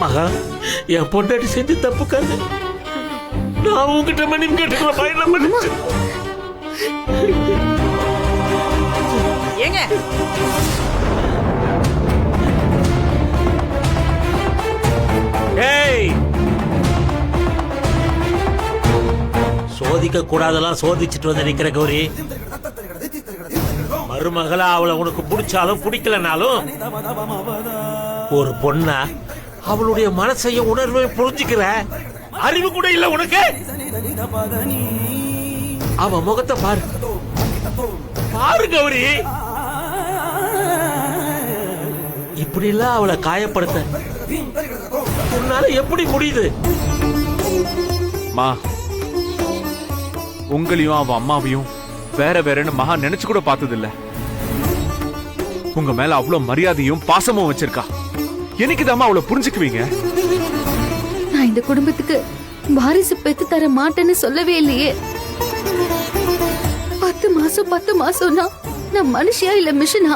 மகா, என் பொண்டாட்டி செஞ்சு தப்புக்காக நான் உங்ககிட்ட மன்னிப்பு கேட்டுக்கலாம். பயணம் பண்ணிச்சு. ஏங்க ஏய், சோதிக்க கூடாதெல்லாம் சோதிச்சுட்டு வந்து நிக்கிற கௌரி. மருமகளா அவளை உனக்கு பிடிச்சாலும் பிடிக்கலனாலும் ஒரு பொண்ணா அவளுடைய மனசையும் உணர்வையும் புரிஞ்சுக்கிற அறிவு கூட இல்ல உனக்கு. அவ முகத்தை பாரு பாரு கௌரி. இப்படி இல்ல அவளை காயப்படுத்த உன்னால எப்படி முடியுது? மா, உங்களையும் அவ அம்மாவையும் வேற வேறன்னு மகா நினைச்சு கூட பார்த்தது இல்ல. உங்க மேல அவ்வளவு மரியாதையும் பாசமும் வச்சிருக்கா. என்னைக்குதாம்மா அவளை புரிஞ்சுக்குவீங்க? நான் இந்த குடும்பத்துக்கு வாரிசு பெத்து தர மாட்டேன்னு சொல்லவே இல்லையே. 10 மாசம் 10 மாசம்னா நான் மனுஷியா இல்ல மிஷினா?